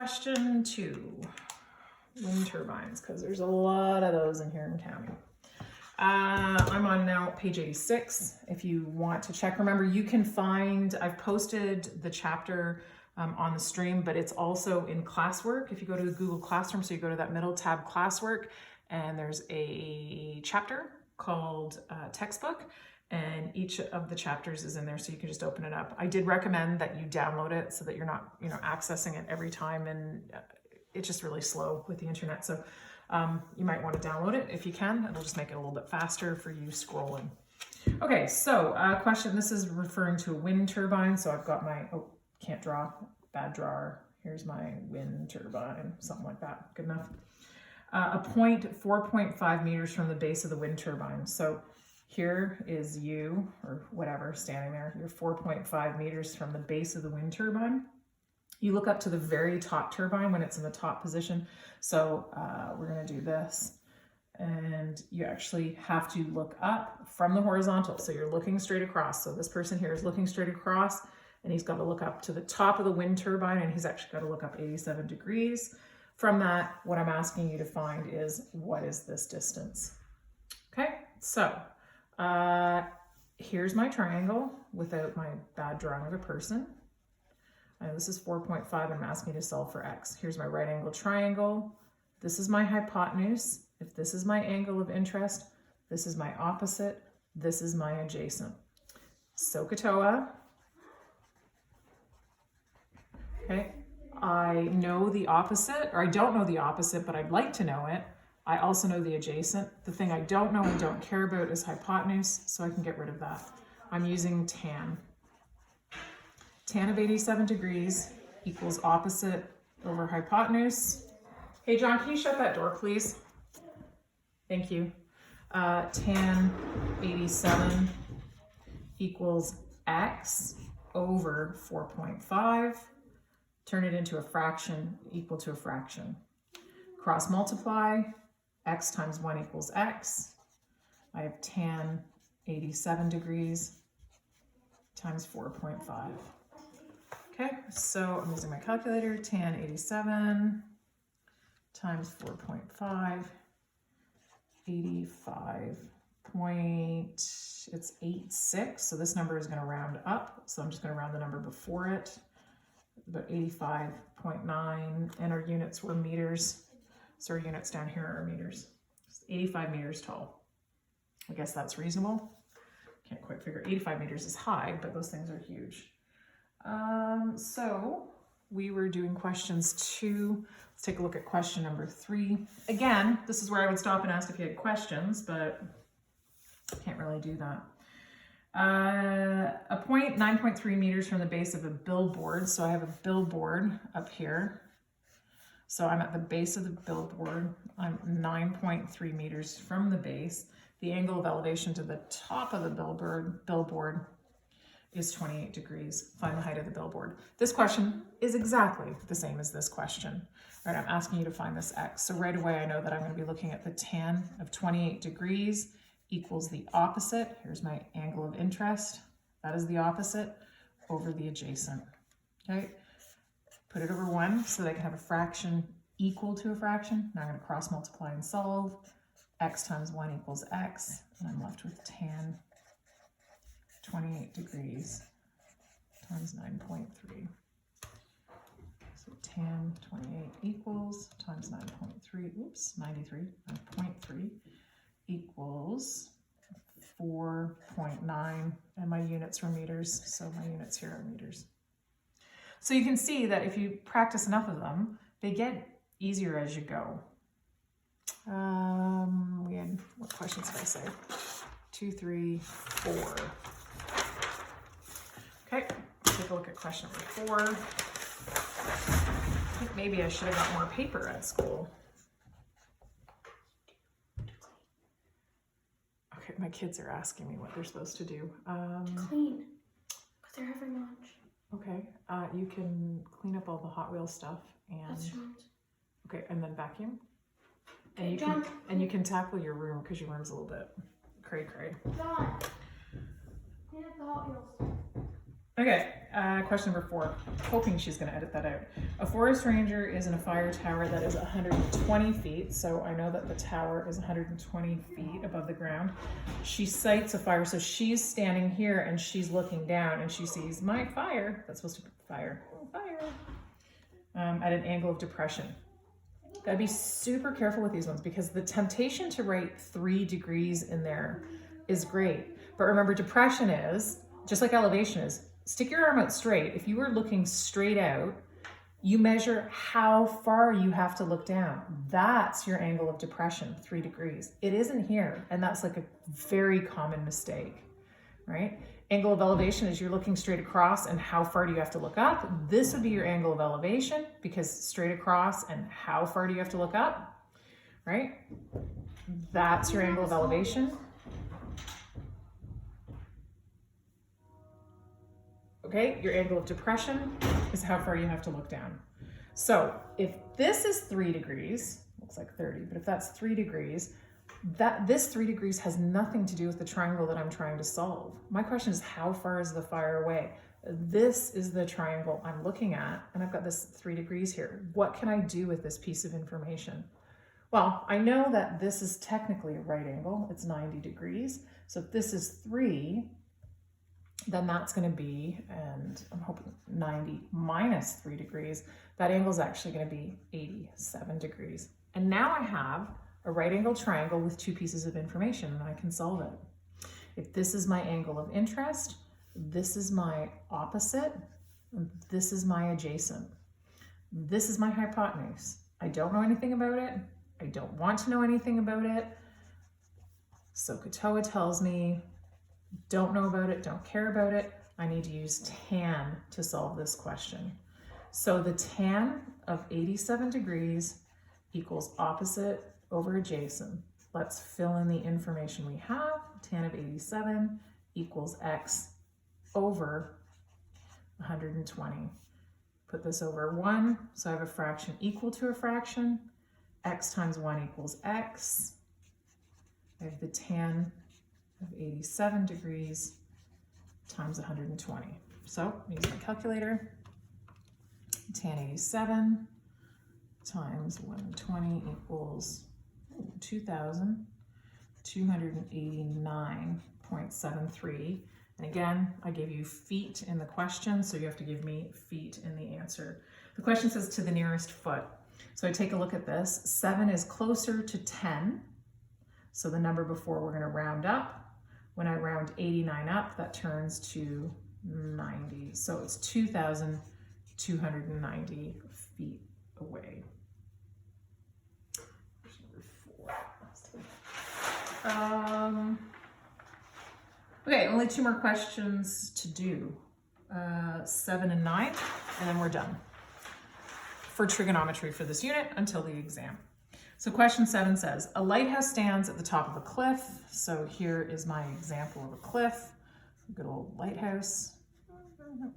Question 2, wind turbines, because there's a lot of those in here in county. I'm on now page 86. If you want to check, remember you can find, I've posted the chapter on the stream, but it's also in classwork. If you go to the Google Classroom, so you go to that middle tab, classwork, and there's a chapter called textbook, and each of the chapters is in there, so you can just open it up. I did recommend that you download it so that you're not, accessing it every time, and it's just really slow with the internet. So you might want to download it if you can. It'll just make it a little bit faster for you scrolling. Okay, so question. This is referring to a wind turbine. So I've got my, can't draw, bad drawer. Here's my wind turbine, something like that. Good enough. A point 4.5 meters from the base of the wind turbine. So here is you, or whatever, standing there. You're 4.5 meters from the base of the wind turbine. You look up to the very top turbine when it's in the top position. So we're gonna do this. And you actually have to look up from the horizontal. So you're looking straight across. So this person here is looking straight across, and he's got to look up to the top of the wind turbine, and he's actually got to look up 87 degrees. From that, what I'm asking you to find is, what is this distance? Okay, so here's my triangle without my bad drawing of a person. And this is 4.5, I'm asking you to solve for x. Here's my right angle triangle. This is my hypotenuse. If this is my angle of interest, this is my opposite, this is my adjacent. SOHCAHTOA. Okay, I know the opposite, or I don't know the opposite, but I'd like to know it. I also know the adjacent. The thing I don't know and don't care about is hypotenuse, so I can get rid of that. I'm using tan. Tan of 87 degrees equals opposite over hypotenuse. Hey John, can you shut that door, please? Thank you. Tan 87 equals x over 4.5. Turn it into a fraction equal to a fraction. Cross multiply, x times 1 equals x. I have tan 87 degrees times 4.5. Okay, so I'm using my calculator. Tan 87 times 4.5, 85.86. So this number is going to round up. So I'm just going to round the number before it, about 85.9. And our units were meters. So our units down here are meters. It's 85 meters tall. I guess that's reasonable. Can't quite figure. 85 meters is high, but those things are huge. So we were doing questions 2. Let's take a look at question number 3. Again, this is where I would stop and ask if you had questions, but I can't really do that. A point 9.3 meters from the base of a billboard. So I have a billboard up here. So I'm at the base of the billboard. I'm 9.3 meters from the base. The angle of elevation to the top of the billboard is 28 degrees. Find the height of the billboard. This question is exactly the same as this question. All right, I'm asking you to find this x. So right away I know that I'm going to be looking at the tan of 28 degrees equals the opposite. Here's my angle of interest. That is the opposite over the adjacent. Okay, put it over 1 so that I can have a fraction equal to a fraction. Now I'm going to cross multiply and solve. X times 1 equals x, and I'm left with tan 28 degrees times 9.3. So tan 28 equals times 9.3, 9.3 equals 4.9, and my units were meters, so my units here are meters. So you can see that if you practice enough of them, they get easier as you go. We had, what questions did I say? 2, 3, 4. Okay, take a look at question number 4. I think maybe I should have got more paper at school. Okay, my kids are asking me what they're supposed to do. Clean, but they're having lunch. Okay, you can clean up all the Hot Wheels stuff and That's right. okay, and then vacuum. Okay, And you John. can tackle your room because your room's a little bit cray. John, clean up the Hot Wheels. Okay, question number 4. Hoping she's going to edit that out. A forest ranger is in a fire tower that is 120 feet. So I know that the tower is 120 feet above the ground. She sights a fire. So she's standing here and she's looking down and she sees my fire. That's supposed to be fire. Oh, fire. At an angle of depression. Gotta be super careful with these ones because the temptation to write 3 degrees in there is great. But remember, depression is, just like elevation is, stick your arm out straight. If you were looking straight out, you measure how far you have to look down. That's your angle of depression, 3 degrees. It isn't here, and that's like a very common mistake, right? Angle of elevation is you're looking straight across, and how far do you have to look up? This would be your angle of elevation because straight across, and how far do you have to look up, right? That's your angle of elevation. Okay, your angle of depression is how far you have to look down. So if this is 3 degrees, looks like 30, but if that's 3 degrees, this 3 degrees has nothing to do with the triangle that I'm trying to solve. My question is, how far is the fire away? This is the triangle I'm looking at, and I've got this 3 degrees here. What can I do with this piece of information? Well, I know that this is technically a right angle. It's 90 degrees. So if this is 3, then that's going to be, and I'm hoping 90 minus 3 degrees, that angle is actually going to be 87 degrees. And now I have a right angle triangle with 2 pieces of information and I can solve it. If this is my angle of interest, this is my opposite, and this is my adjacent. This is my hypotenuse. I don't know anything about it. I don't want to know anything about it. SOHCAHTOA tells me, don't know about it, don't care about it. I need to use tan to solve this question. So the tan of 87 degrees equals opposite over adjacent. Let's fill in the information we have. Tan of 87 equals x over 120. Put this over 1, so I have a fraction equal to a fraction. X times 1 equals x. I have the tan of 87 degrees times 120. So use my calculator. Tan 87 times 120 equals 2,289.73. And again, I gave you feet in the question, so you have to give me feet in the answer. The question says to the nearest foot. So I take a look at this. 7 is closer to 10. So the number before we're going to round up. When I round 89 up, that turns to 90. So it's 2,290 feet away. Okay, only 2 more questions to do. 7 and 9, and then we're done for trigonometry for this unit until the exam. So question 7 says, a lighthouse stands at the top of a cliff. So here is my example of a cliff, good old lighthouse.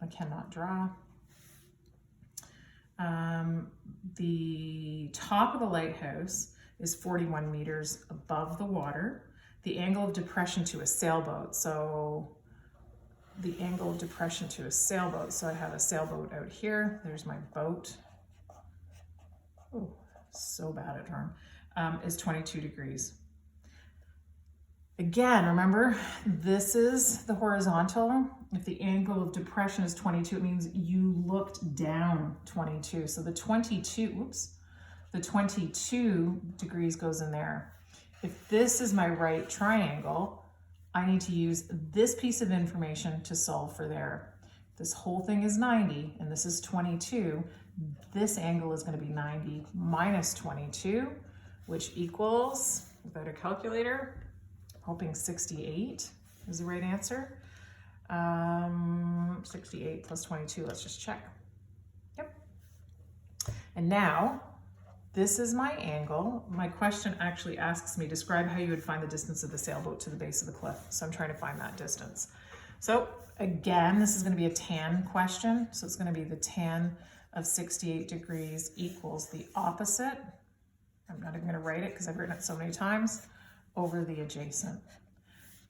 I cannot draw. The top of the lighthouse is 41 meters above the water. The angle of depression to a sailboat. So the angle of depression to a sailboat. So I have a sailboat out here. There's my boat. Oh, so bad at drawing. Is 22 degrees. Again, remember, this is the horizontal. If the angle of depression is 22, it means you looked down 22. So the 22 degrees goes in there. If this is my right triangle, I need to use this piece of information to solve for there. This whole thing is 90 and this is 22. This angle is going to be 90 minus 22, which equals, without a calculator, hoping 68 is the right answer. 68 plus 22, let's just check. Yep. And now, this is my angle. My question actually asks me, describe how you would find the distance of the sailboat to the base of the cliff. So I'm trying to find that distance. So again, this is going to be a tan question. So it's going to be the tan of 68 degrees equals the opposite. I'm not even going to write it because I've written it so many times, over the adjacent.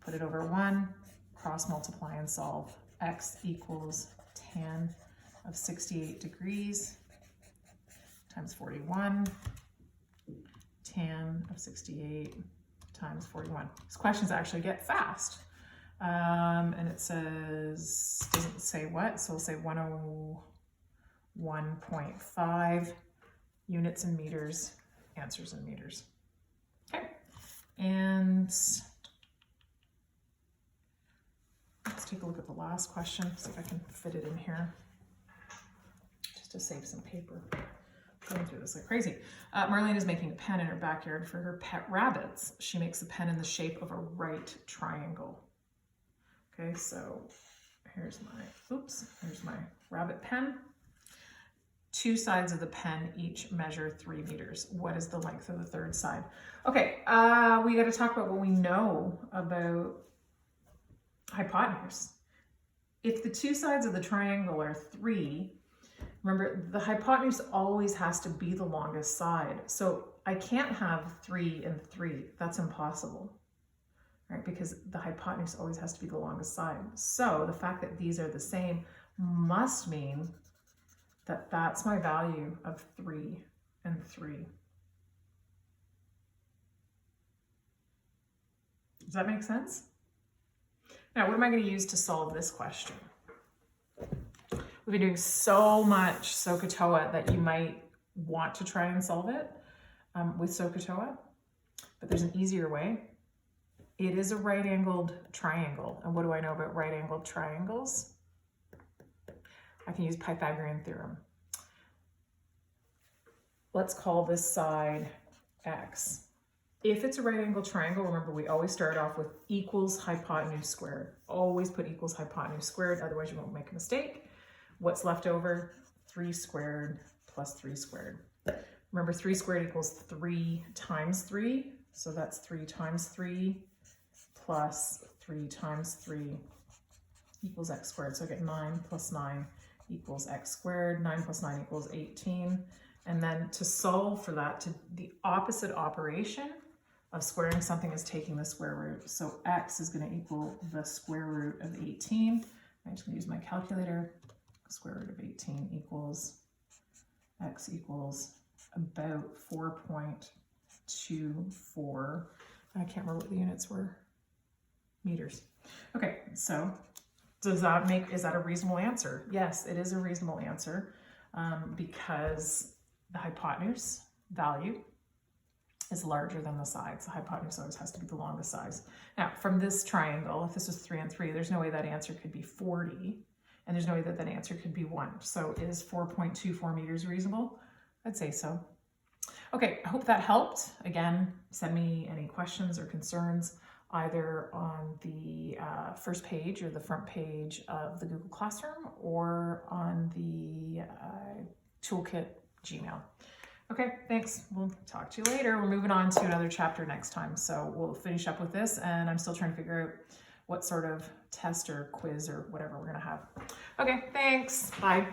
Put it over 1, cross multiply and solve. x equals tan of 68 degrees times 41, tan of 68 times 41. These questions actually get fast. And it says, doesn't say what, so we'll say 101.5 units in meters, answers in meters. Okay, and let's take a look at the last question, see if I can fit it in here, just to save some paper. Going through this like crazy. Marlene is making a pen in her backyard for her pet rabbits. She makes the pen in the shape of a right triangle. Okay, so here's my rabbit pen. Two sides of the pen each measure 3 meters. What is the length of the third side? Okay, we got to talk about what we know about hypotenuse. If the two sides of the triangle are 3, remember the hypotenuse always has to be the longest side. So I can't have 3 and 3. That's impossible, right? Because the hypotenuse always has to be the longest side. So the fact that these are the same must mean that that's my value of 3 and 3. Does that make sense? Now, what am I going to use to solve this question? We've been doing so much SOHCAHTOA that you might want to try and solve it with SOHCAHTOA, but there's an easier way. It is a right-angled triangle. And what do I know about right-angled triangles? I can use Pythagorean theorem. Let's call this side x. If it's a right-angled triangle, remember we always start off with equals hypotenuse squared. Always put equals hypotenuse squared, otherwise you won't make a mistake. What's left over? 3 squared plus 3 squared. Remember 3 squared equals 3 times 3, so that's 3 times 3 plus 3 times 3 equals x squared. So I get 9 plus 9 equals x squared. 9 plus 9 equals 18. And then to solve for that, to the opposite operation of squaring something is taking the square root. So x is going to equal the square root of 18. I'm just going to use my calculator. Square root of 18 equals x equals about 4.24. I can't remember what the units were. Meters. Okay, so is that a reasonable answer? Yes, it is a reasonable answer because the hypotenuse value is larger than the sides. The hypotenuse always has to be the longest size. Now, from this triangle, if this was 3 and 3, there's no way that answer could be 40, and there's no way that that answer could be 1. So is 4.24 meters reasonable? I'd say so. Okay, I hope that helped. Again, send me any questions or concerns either on the first page or the front page of the Google Classroom or on the Toolkit Gmail. Okay, thanks. We'll talk to you later. We're moving on to another chapter next time. So we'll finish up with this, and I'm still trying to figure out what sort of test or quiz or whatever we're going to have. Okay, thanks. Bye.